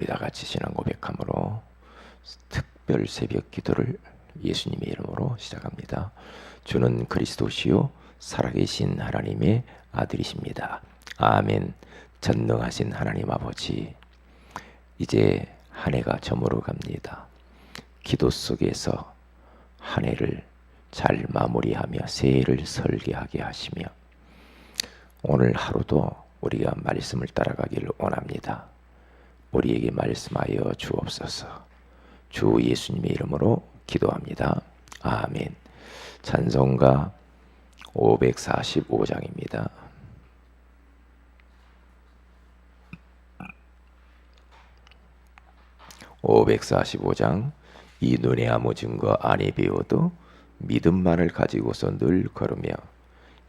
우리 다 같이 신앙 고백함으로 특별 새벽 기도를 예수님의 이름으로 시작합니다. 주는 그리스도시요 살아계신 하나님의 아들이십니다. 아멘. 전능하신 하나님 아버지, 이제 한 해가 저물어 갑니다. 기도 속에서 한 해를 잘 마무리하며 새해를 설계하게 하시며 오늘 하루도 우리가 말씀을 따라가기를 원합니다. 우리에게 말씀하여 주옵소서. 주 예수님의 이름으로 기도합니다. 아멘. 찬송가 545장입니다. (545장) 이 눈에 아무 증거 아니 배워도 믿음만을 가지고서 늘 걸으며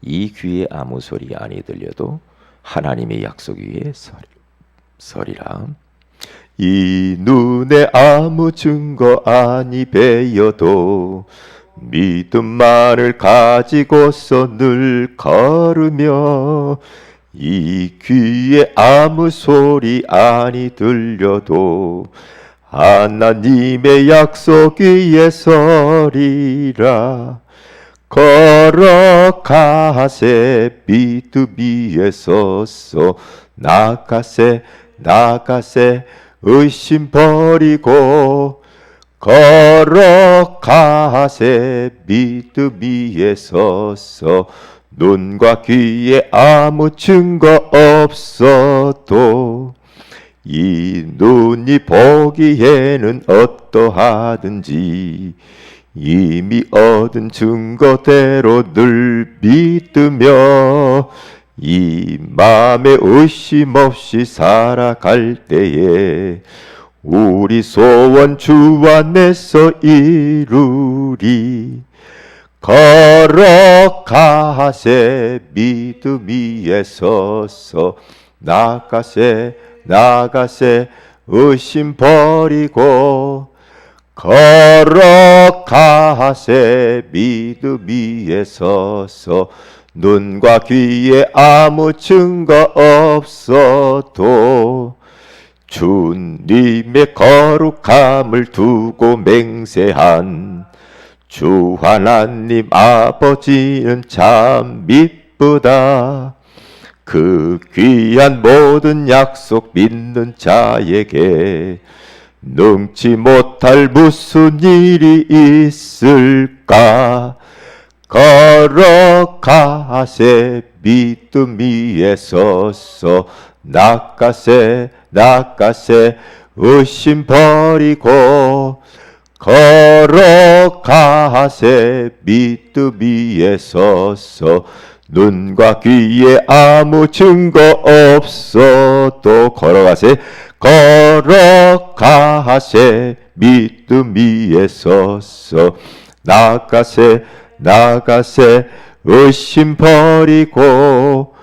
이 귀에 아무 소리 아니 들려도 하나님의 약속 위에 서리라. 이 눈에 아무 증거 아니 배여도 믿음만을 가지고서 늘 걸으며 이 귀에 아무 소리 아니 들려도 하나님의 약속 위에 서리라. 걸어가세 믿음 위에 서서 나가세 의심 버리고 걸어가세 믿음 위에 서서 눈과 귀에 아무 증거 없어도 이 눈이 보기에는 어떠하든지 이미 얻은 증거대로 늘 믿으며 이 맘에 의심 없이 살아갈 때에 우리 소원 주 안에서 이루리. 걸어가세 믿음 위에 서서 나가세 의심 버리고 걸어가세 믿음 위에 서서 눈과 귀에 아무 증거 없어도 주님의 거룩함을 두고 맹세한 주 하나님 아버지는 참 미쁘다. 그 귀한 모든 약속 믿는 자에게 능치 못할 무슨 일이 있을까. 걸어가세 믿음 위에 서서 나가세 의심 버리고 걸어가세 믿음 위에 서서 눈과 귀에 아무 증거 없어도 걸어가세 믿음 위에 서서 나가세 의심 버리고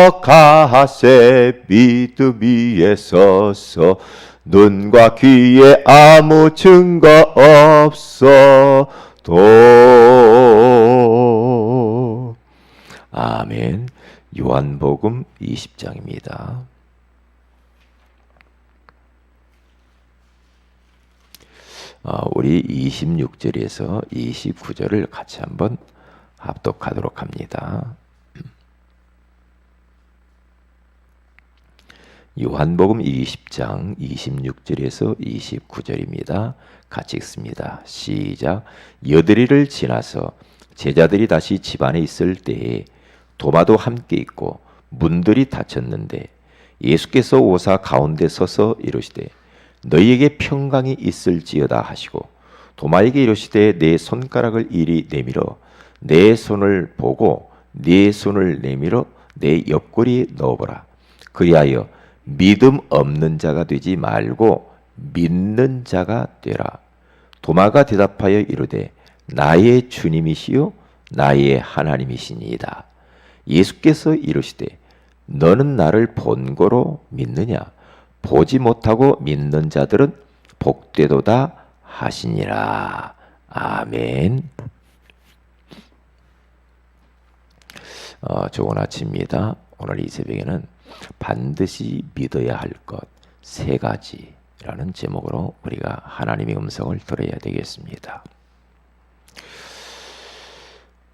걸어가세 믿음 위에 서서 눈과 귀에 아무 증거 없어도. 아멘. 요한복음 20장입니다. 우리 26절에서 29절을 같이 한번 합독하도록 합니다. 요한복음 20장 26절에서 29절입니다. 같이 읽습니다. 시작. 여드리를 지나서 제자들이 다시 집안에 있을 때에 도마도 함께 있고 문들이 닫혔는데 예수께서 오사 가운데 서서 이르시되 너희에게 평강이 있을지어다 하시고 도마에게 이르시되 내 손가락을 이리 내밀어 내 손을 보고 네 손을 내밀어 내 옆구리에 넣어보라. 그리하여 믿음 없는 자가 되지 말고 믿는 자가 되라. 도마가 대답하여 이르되 나의 주님이시요 나의 하나님이시니이다. 예수께서 이르시되 너는 나를 본고로 믿느냐? 보지 못하고 믿는 자들은 복되도다 하시니라. 아멘. 좋은 아침입니다. 오늘 이 새벽에는 반드시 믿어야 할 것, 세 가지라는 제목으로 우리가 하나님의 음성을 들어야 되겠습니다.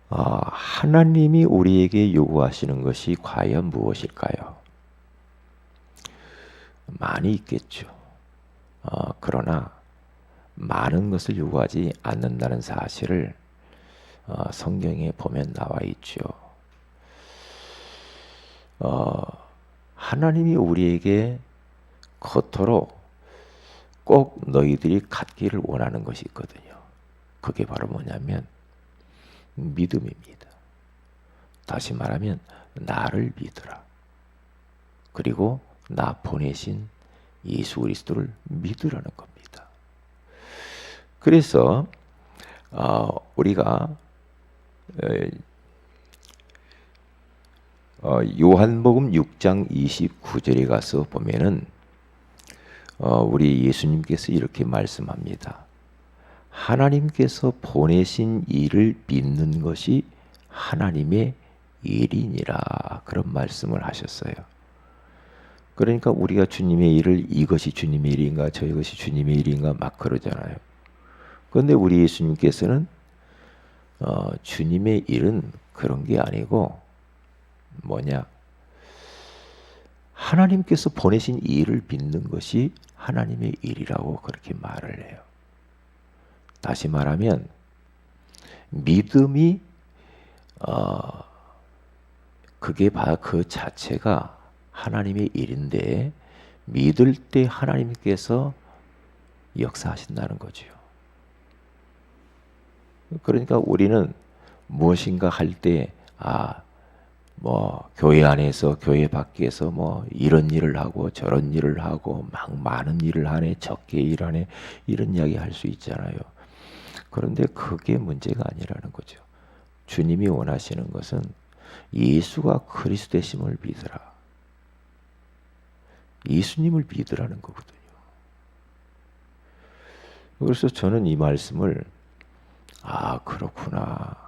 하나님이 우리에게 요구하시는 것이 과연 무엇일까요? 많이 있겠죠. 그러나 많은 것을 요구하지 않는다는 사실을 성경에 보면 나와 있죠. 하나님이 우리에게 겉으로 꼭 너희들이 갖기를 원하는 것이 있거든요. 그게 바로 뭐냐면 믿음입니다. 다시 말하면 나를 믿으라. 그리고 나 보내신 예수 그리스도를 믿으라는 겁니다. 그래서 우리가 요한복음 6장 29절에 가서 보면은 우리 예수님께서 이렇게 말씀합니다. 하나님께서 보내신 이를 믿는 것이 하나님의 일이니라, 그런 말씀을 하셨어요. 그러니까 우리가 주님의 일을 이것이 주님의 일인가 저것이 주님의 일인가 막 그러잖아요. 그런데 우리 예수님께서는 주님의 일은 그런 게 아니고 뭐냐, 하나님께서 보내신 이 일을 믿는 것이 하나님의 일이라고 그렇게 말을 해요. 다시 말하면 믿음이 그게 바로 그 자체가 하나님의 일인데 믿을 때 하나님께서 역사하신다는 거죠. 그러니까 우리는 무엇인가 할 때 교회 안에서 교회 밖에서 이런 일을 하고 저런 일을 하고 막 많은 일을 하네, 적게 일하네, 이런 이야기 할 수 있잖아요. 그런데 그게 문제가 아니라는 거죠. 주님이 원하시는 것은 예수가 그리스도심을 믿으라. 예수님을 믿으라는 거거든요. 그래서 저는 이 말씀을 그렇구나.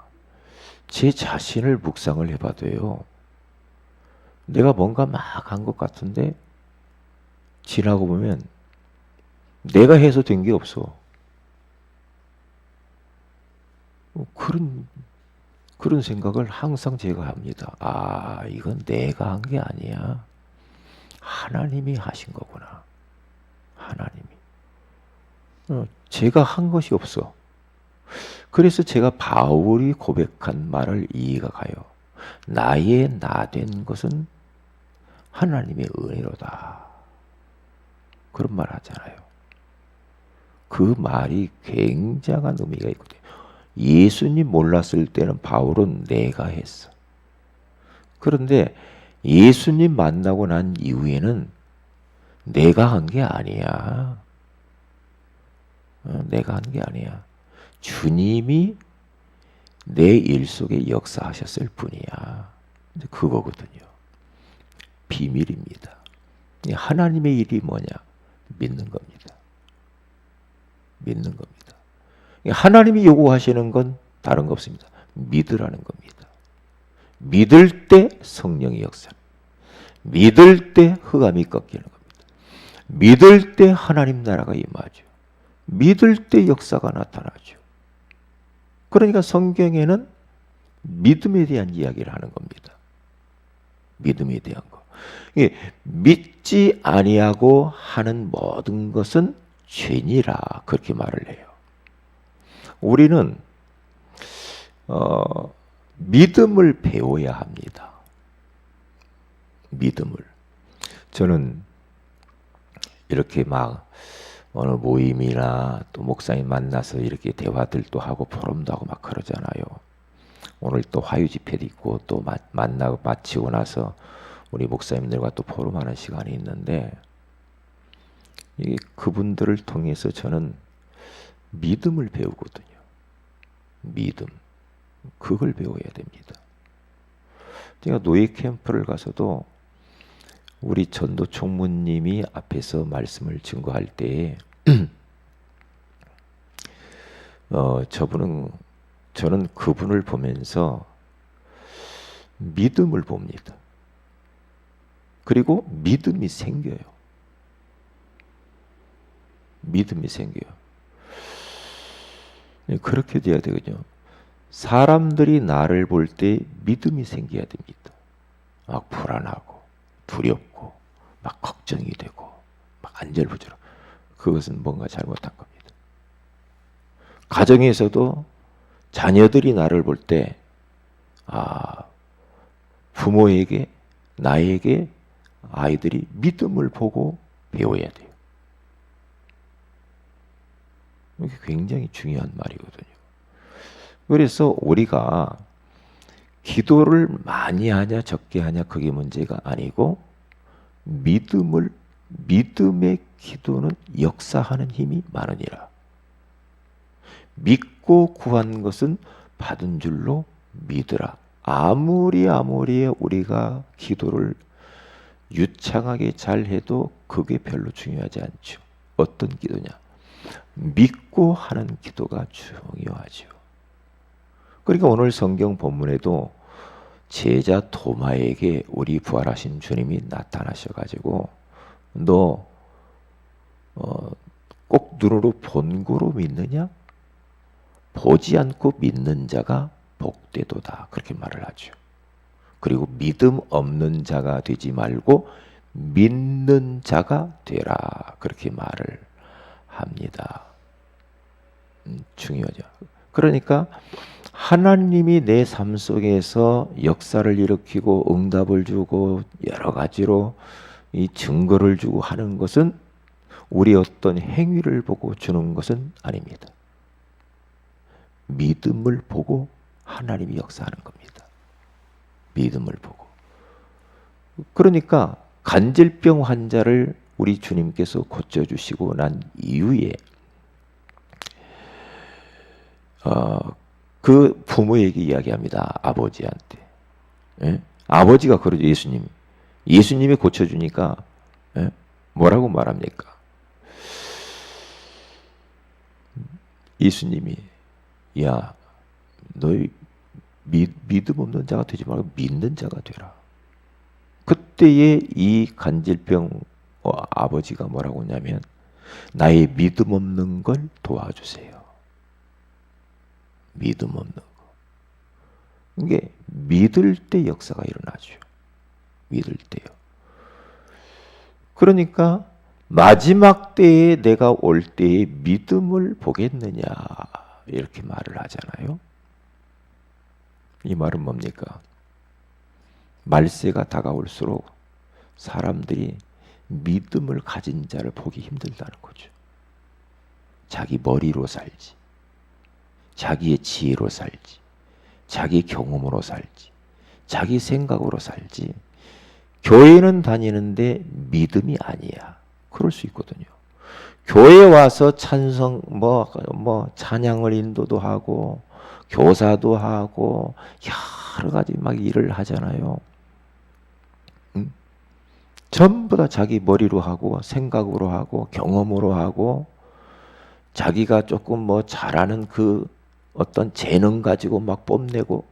제 자신을 묵상을 해봐도요. 내가 뭔가 막 한 것 같은데 지나고 보면 내가 해서 된 게 없어. 그런 생각을 항상 제가 합니다. 이건 내가 한 게 아니야. 하나님이 하신 거구나. 하나님이. 제가 한 것이 없어. 그래서 제가 바울이 고백한 말을 이해가 가요. 나의 나 된 것은 하나님의 은혜로다. 그런 말 하잖아요. 그 말이 굉장한 의미가 있거든요. 예수님 몰랐을 때는 바울은 내가 했어. 그런데 예수님 만나고 난 이후에는 내가 한 게 아니야. 내가 한 게 아니야. 주님이 내 일 속에 역사하셨을 뿐이야. 그거거든요. 비밀입니다. 하나님의 일이 뭐냐? 믿는 겁니다. 믿는 겁니다. 하나님이 요구하시는 건 다른 거 없습니다. 믿으라는 겁니다. 믿을 때 성령의 역사, 믿을 때 흑암이 꺾이는 겁니다. 믿을 때 하나님 나라가 임하죠. 믿을 때 역사가 나타나죠. 그러니까 성경에는 믿음에 대한 이야기를 하는 겁니다. 믿음에 대한 거. 믿지 아니하고 하는 모든 것은 죄니라, 그렇게 말을 해요. 우리는 믿음을 배워야 합니다. 믿음을. 저는 이렇게 막 어느 모임이나 또 목사님 만나서 이렇게 대화들도 하고 포럼도 하고 막 그러잖아요. 오늘 또 화유 집회도 있고 또 만나고 마치고 나서 우리 목사님들과 또 포럼하는 시간이 있는데, 이게 그분들을 통해서 저는 믿음을 배우거든요. 믿음. 그걸 배워야 됩니다. 제가 노예 캠프를 가서도 우리 전도 총무님이 앞에서 말씀을 증거할 때에 저는 그분을 보면서 믿음을 봅니다. 그리고 믿음이 생겨요. 믿음이 생겨요. 그렇게 돼야 되거든요. 사람들이 나를 볼 때 믿음이 생겨야 됩니다. 막 불안하고 두렵고 막 걱정이 되고 막 안절부절. 그것은 뭔가 잘못한 겁니다. 가정에서도 자녀들이 나를 볼 때 부모에게 나에게 아이들이 믿음을 보고 배워야 돼요. 이게 굉장히 중요한 말이거든요. 그래서 우리가 기도를 많이 하냐 적게 하냐 그게 문제가 아니고 믿음의 기도는 역사하는 힘이 많으니라. 믿고 구한 것은 받은 줄로 믿으라. 아무리 우리가 기도를 유창하게 잘해도 그게 별로 중요하지 않죠. 어떤 기도냐? 믿고 하는 기도가 중요하죠. 그러니까 오늘 성경 본문에도 제자 도마에게 우리 부활하신 주님이 나타나셔가지고 너 꼭 눈으로 본 거로 믿느냐? 보지 않고 믿는 자가 복되도다. 그렇게 말을 하죠. 그리고 믿음 없는 자가 되지 말고 믿는 자가 되라. 그렇게 말을 합니다. 중요하죠. 그러니까 하나님이 내 삶 속에서 역사를 일으키고 응답을 주고 여러 가지로 이 증거를 주고 하는 것은 우리 어떤 행위를 보고 주는 것은 아닙니다. 믿음을 보고 하나님이 역사하는 겁니다. 믿음을 보고. 그러니까 간질병 환자를 우리 주님께서 고쳐주시고 난 이후에 그 부모에게 이야기합니다. 아버지한테. 예? 아버지가 그러죠. 예수님이 고쳐주니까 뭐라고 말합니까? 예수님이 야, 너희 믿음 없는 자가 되지 말고 믿는 자가 되라. 그때에 이 간질병 아버지가 뭐라고 하냐면 나의 믿음 없는 걸 도와주세요. 믿음 없는 거. 이게 믿을 때 역사가 일어나죠. 믿을 때요. 그러니까 마지막 때에 내가 올 때에 믿음을 보겠느냐 이렇게 말을 하잖아요. 이 말은 뭡니까? 말세가 다가올수록 사람들이 믿음을 가진 자를 보기 힘들다는 거죠. 자기 머리로 살지, 자기의 지혜로 살지, 자기 경험으로 살지, 자기 생각으로 살지. 교회는 다니는데 믿음이 아니야. 그럴 수 있거든요. 교회 와서 찬성 찬양을 인도도 하고 교사도 하고 여러 가지 막 일을 하잖아요. 전부 다 자기 머리로 하고 생각으로 하고 경험으로 하고 자기가 조금 잘하는 그 어떤 재능 가지고 막 뽐내고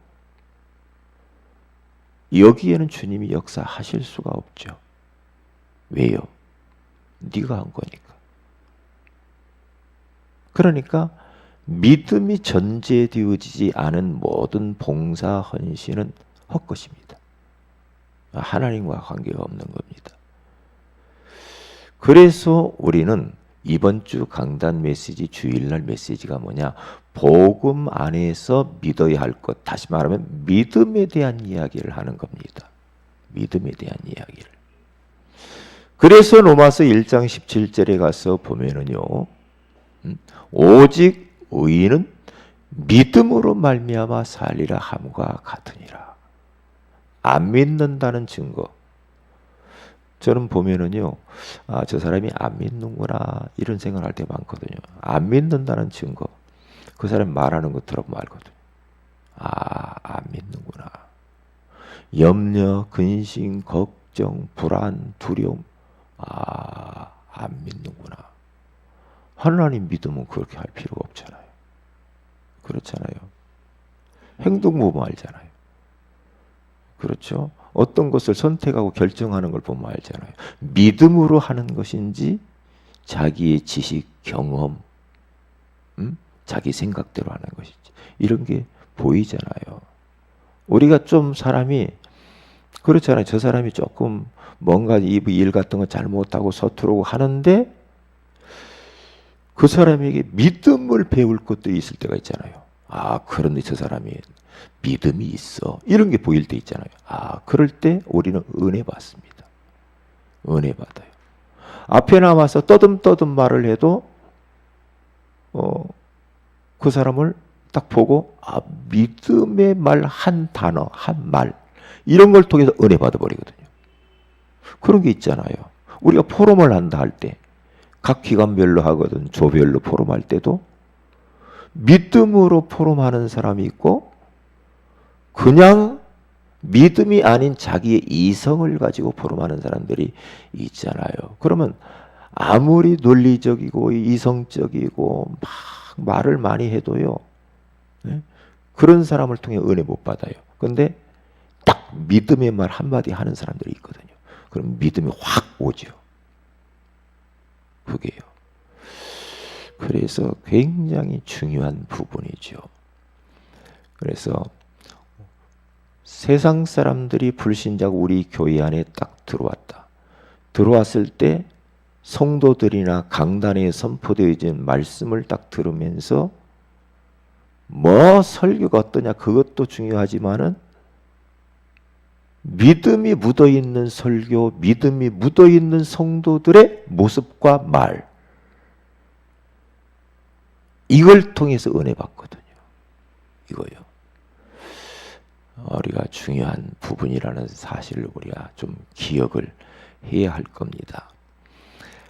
여기에는 주님이 역사하실 수가 없죠. 왜요? 네가 한 거니까. 그러니까 믿음이 전제되어지지 않은 모든 봉사 헌신은 헛것입니다. 하나님과 관계가 없는 겁니다. 그래서 우리는 이번 주 강단 메시지 주일날 메시지가 뭐냐? 복음 안에서 믿어야 할 것. 다시 말하면 믿음에 대한 이야기를 하는 겁니다. 믿음에 대한 이야기를. 그래서 로마서 1장 17절에 가서 보면은요. 오직 의인은 믿음으로 말미암아 살리라 함과 같으니라. 안 믿는다는 증거. 저는 보면은요, 저 사람이 안 믿는구나 이런 생각을 할 때 많거든요. 안 믿는다는 증거. 그 사람 말하는 거 들어보면 알거든요. 안 믿는구나. 염려, 근심, 걱정, 불안, 두려움. 안 믿는구나. 하나님 믿으면 그렇게 할 필요가 없잖아요. 그렇잖아요. 행동 보면 알잖아요. 그렇죠? 어떤 것을 선택하고 결정하는 걸 보면 알잖아요. 믿음으로 하는 것인지 자기의 지식, 경험, 자기 생각대로 하는 것이지. 이런 게 보이잖아요. 우리가 좀 사람이 그렇잖아요. 저 사람이 조금 뭔가 일 같은 거 잘못하고 서투르고 하는데 그 사람에게 믿음을 배울 것도 있을 때가 있잖아요. 아, 그런데 저 사람이 믿음이 있어. 이런 게 보일 때 있잖아요. 아, 그럴 때 우리는 은혜 받습니다. 은혜 받아요. 앞에 나와서 떠듬떠듬 말을 해도 그 사람을 딱 보고 아, 믿음의 말 한 단어, 한 말 이런 걸 통해서 은혜 받아버리거든요. 그런 게 있잖아요. 우리가 포럼을 한다 할 때 각 기관별로 하거든 조별로 포럼할 때도 믿음으로 포럼하는 사람이 있고 그냥 믿음이 아닌 자기의 이성을 가지고 포럼하는 사람들이 있잖아요. 그러면 아무리 논리적이고 이성적이고 막 말을 많이 해도요. 그런 사람을 통해 은혜 못 받아요. 근데 딱 믿음의 말 한마디 하는 사람들이 있거든요. 그럼 믿음이 확 오죠. 그게요. 그래서 굉장히 중요한 부분이죠. 그래서 세상 사람들이 불신자가 우리 교회 안에 딱 들어왔다. 들어왔을 때 성도들이나 강단에 선포되어진 말씀을 딱 들으면서 뭐 설교가 어떠냐 그것도 중요하지만은 믿음이 묻어있는 설교, 믿음이 묻어있는 성도들의 모습과 말 이걸 통해서 은혜 받거든요. 이거요. 우리가 중요한 부분이라는 사실을 우리가 좀 기억을 해야 할 겁니다.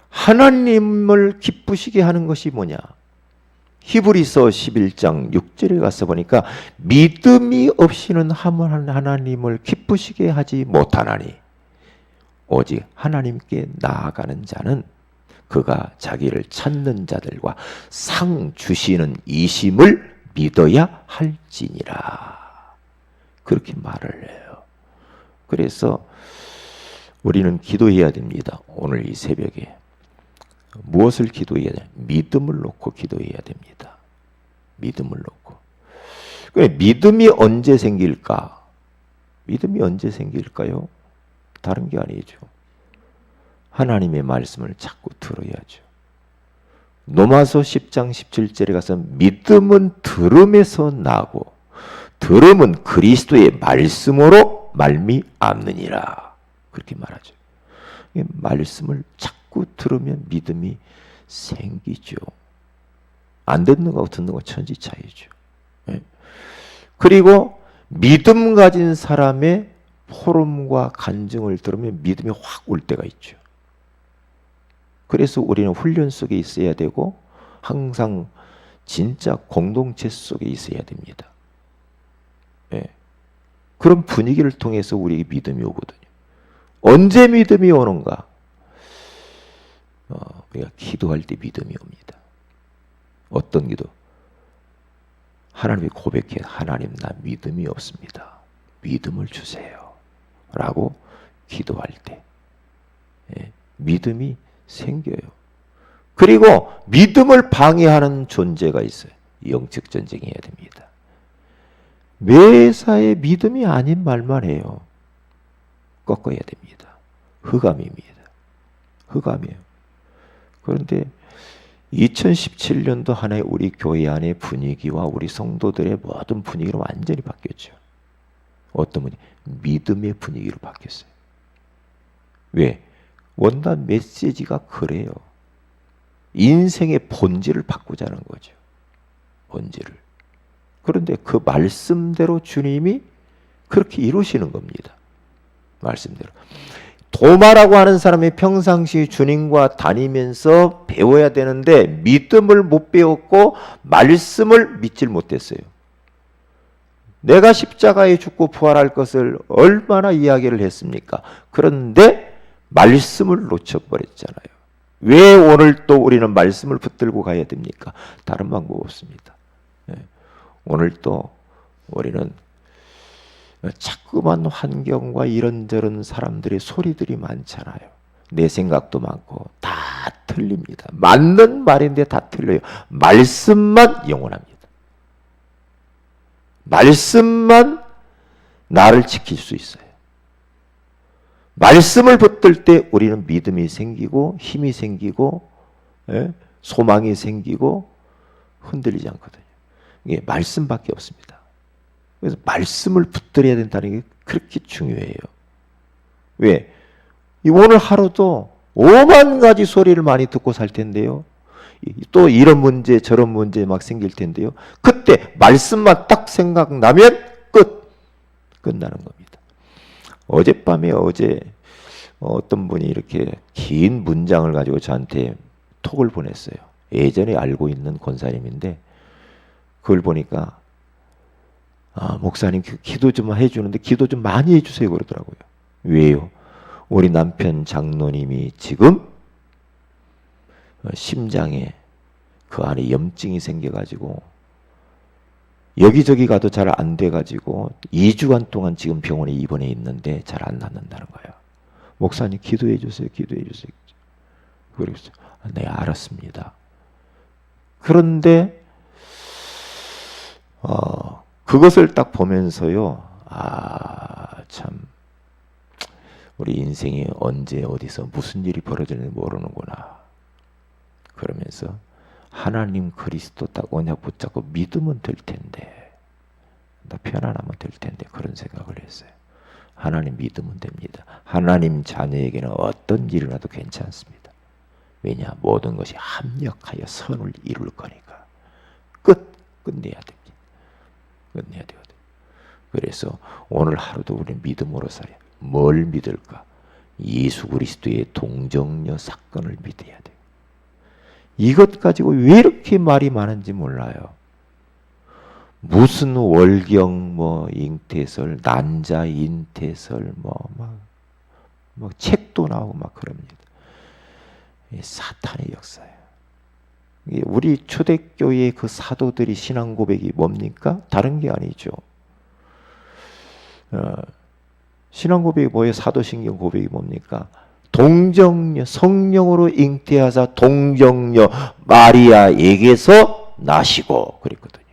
하나님을 기쁘시게 하는 것이 뭐냐? 히브리서 11장 6절에 가서 보니까 믿음이 없이는 하나님을 기쁘시게 하지 못하나니 오직 하나님께 나아가는 자는 그가 자기를 찾는 자들과 상 주시는 이심을 믿어야 할지니라. 그렇게 말을 해요. 그래서 우리는 기도해야 됩니다. 오늘 이 새벽에. 무엇을 기도해야 되냐? 믿음을 놓고 기도해야 됩니다. 믿음을 놓고. 믿음이 언제 생길까? 믿음이 언제 생길까요? 다른 게 아니죠. 하나님의 말씀을 자꾸 들어야죠. 로마서 10장 17절에 가서 믿음은 들음에서 나고 들음은 그리스도의 말씀으로 말미암느니라. 그렇게 말하죠. 말씀을 자꾸 들으면 믿음이 생기죠. 안 듣는 거하고 듣는 거 천지 차이죠. 그리고 믿음 가진 사람의 포럼과 간증을 들으면 믿음이 확 올 때가 있죠. 그래서 우리는 훈련 속에 있어야 되고 항상 진짜 공동체 속에 있어야 됩니다. 그런 분위기를 통해서 우리에게 믿음이 오거든요. 언제 믿음이 오는가? 우리가 기도할 때 믿음이 옵니다. 어떤 기도? 하나님이 고백해 하나님 나 믿음이 없습니다. 믿음을 주세요. 라고 기도할 때 믿음이 생겨요. 그리고 믿음을 방해하는 존재가 있어요. 영적 전쟁해야 됩니다. 매사에 믿음이 아닌 말만 해요. 꺾어야 됩니다. 흑암입니다. 흑암이에요. 그런데 2017년도 한 해 우리 교회 안의 분위기와 우리 성도들의 모든 분위기로 완전히 바뀌었죠. 어떤 분이 믿음의 분위기로 바뀌었어요. 왜? 원단 메시지가 그래요. 인생의 본질을 바꾸자는 거죠. 본질을. 그런데 그 말씀대로 주님이 그렇게 이루시는 겁니다. 말씀대로. 도마라고 하는 사람이 평상시 주님과 다니면서 배워야 되는데 믿음을 못 배웠고 말씀을 믿질 못했어요. 내가 십자가에 죽고 부활할 것을 얼마나 이야기를 했습니까? 그런데 말씀을 놓쳐버렸잖아요. 왜 오늘 또 우리는 말씀을 붙들고 가야 됩니까? 다른 방법 없습니다. 오늘 또 우리는 자꾸만 환경과 이런저런 사람들의 소리들이 많잖아요. 내 생각도 많고 다 틀립니다. 맞는 말인데 다 틀려요. 말씀만 영원합니다. 말씀만 나를 지킬 수 있어요. 말씀을 붙들 때 우리는 믿음이 생기고 힘이 생기고 소망이 생기고 흔들리지 않거든요. 이게 말씀밖에 없습니다. 그래서 말씀을 붙들어야 된다는 게 그렇게 중요해요. 왜? 오늘 하루도 5만 가지 소리를 많이 듣고 살 텐데요. 또 이런 문제 저런 문제 막 생길 텐데요. 그때 말씀만 딱 생각나면 끝나는 겁니다. 어젯밤에 어떤 분이 이렇게 긴 문장을 가지고 저한테 톡을 보냈어요. 예전에 알고 있는 권사님인데 그걸 보니까 목사님 기도 좀 해주는데 기도 좀 많이 해주세요 그러더라고요. 왜요? 우리 남편 장로님이 지금 심장에 그 안에 염증이 생겨가지고 여기저기 가도 잘 안 돼가지고 2주간 동안 지금 병원에 입원해 있는데 잘 안 낫는다는 거예요. 목사님 기도해 주세요. 기도해 주세요. 그랬어요. 네, 알았습니다. 그런데 그것을 딱 보면서요. 참 우리 인생이 언제 어디서 무슨 일이 벌어지는지 모르는구나. 그러면서 하나님 그리스도 딱 언약 붙잡고 믿으면 될 텐데 나 편안하면 될 텐데 그런 생각을 했어요. 하나님 믿으면 됩니다. 하나님 자녀에게는 어떤 일이 나도 괜찮습니다. 왜냐? 모든 것이 합력하여 선을 이룰 거니까 끝내야 됩니다. 끝내야 되거든요. 그래서 오늘 하루도 우리는 믿음으로 살아요. 뭘 믿을까? 예수 그리스도의 동정녀 사건을 믿어야 돼요. 이것 가지고 왜 이렇게 말이 많은지 몰라요. 무슨 월경, 잉태설, 난자 인태설, 막 책도 나오고 막 그럽니다. 사탄의 역사예요. 우리 초대교회의 그 사도들이 신앙 고백이 뭡니까? 다른 게 아니죠. 신앙 고백이 뭐예요? 사도신경 고백이 뭡니까? 동정녀, 성령으로 잉태하사 동정녀 마리아에게서 나시고 그랬거든요.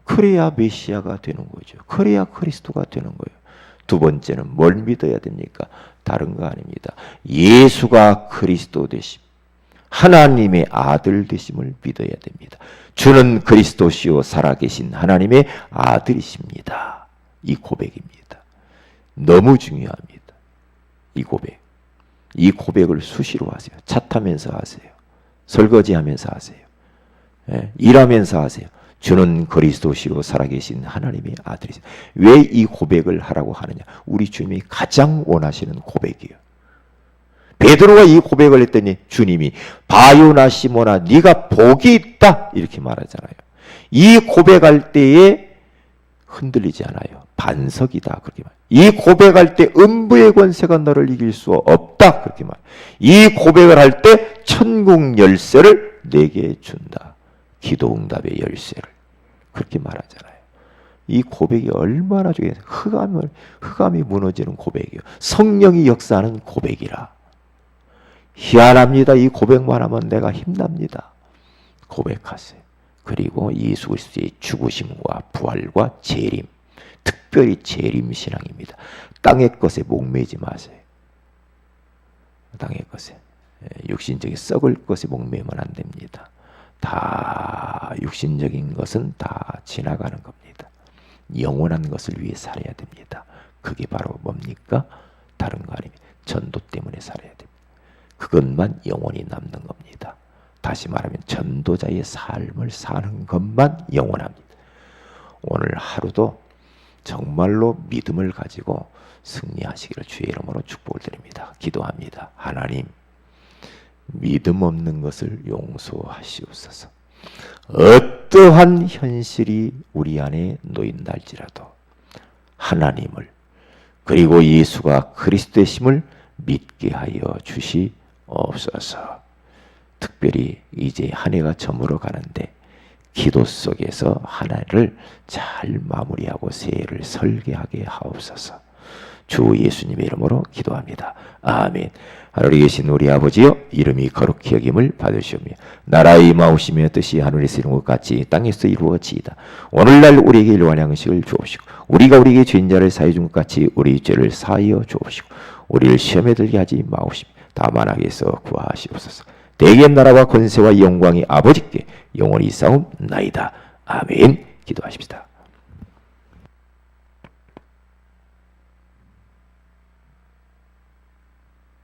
그래야 메시아가 되는 거죠. 그래야 그리스도가 되는 거예요. 두 번째는 뭘 믿어야 됩니까? 다른 거 아닙니다. 예수가 그리스도 되심, 하나님의 아들 되심을 믿어야 됩니다. 주는 그리스도시요 살아계신 하나님의 아들이십니다. 이 고백입니다. 너무 중요합니다. 이 고백. 이 고백을 수시로 하세요. 차 타면서 하세요. 설거지하면서 하세요. 일하면서 하세요. 주는 그리스도시요 살아계신 하나님의 아들이세요. 왜 이 고백을 하라고 하느냐? 우리 주님이 가장 원하시는 고백이에요. 베드로가 이 고백을 했더니 주님이 바요나 시몬아 네가 복이 있다 이렇게 말하잖아요. 이 고백할 때에 흔들리지 않아요. 반석이다 그렇게 말. 이 고백할 때 음부의 권세가 너를 이길 수 없다 그렇게 말. 이 고백을 할 때 천국 열쇠를 내게 준다. 기도 응답의 열쇠를 그렇게 말하잖아요. 이 고백이 얼마나 중요해요. 흑암이 무너지는 고백이에요. 성령이 역사하는 고백이라. 희한합니다. 이 고백만 하면 내가 힘납니다. 고백하세요. 그리고 예수 그리스도의 죽으심과 부활과 재림, 특별히 재림 신앙입니다. 땅의 것에 목매지 마세요. 땅의 것에 육신적인 썩을 것에 목매면 안 됩니다. 다 육신적인 것은 다 지나가는 겁니다. 영원한 것을 위해 살아야 됩니다. 그게 바로 뭡니까? 다른 거 아닙니다. 전도 때문에 살아야 됩니다. 그것만 영원히 남는 겁니다. 다시 말하면 전도자의 삶을 사는 것만 영원합니다. 오늘 하루도 정말로 믿음을 가지고 승리하시기를 주의 이름으로 축복을 드립니다. 기도합니다. 하나님, 믿음 없는 것을 용서하시옵소서. 어떠한 현실이 우리 안에 놓인다 할지라도 하나님을 그리고 예수가 그리스도의 심을 믿게 하여 주시옵소서. 특별히 이제 한 해가 저물어 가는데 기도 속에서 하나를 잘 마무리하고 새해를 설계하게 하옵소서. 주 예수님의 이름으로 기도합니다. 아멘. 하늘에 계신 우리 아버지여, 이름이 거룩히 여김을 받으시오며 나라의 임하오시며 뜻이 하늘에서 이룬 것 같이 땅에서 이루어지이다. 오늘날 우리에게 일용할 양식을 주옵시고 우리가 우리에게 죄인 자를 사하여 준 것 같이 우리 죄를 사하여 주옵시고 우리를 시험에 들게 하지 마옵시며 다만 악에서 구하시옵소서. 대개 나라와 권세와 영광이 아버지께 영원히 싸움나이다. 아멘. 기도하십시다.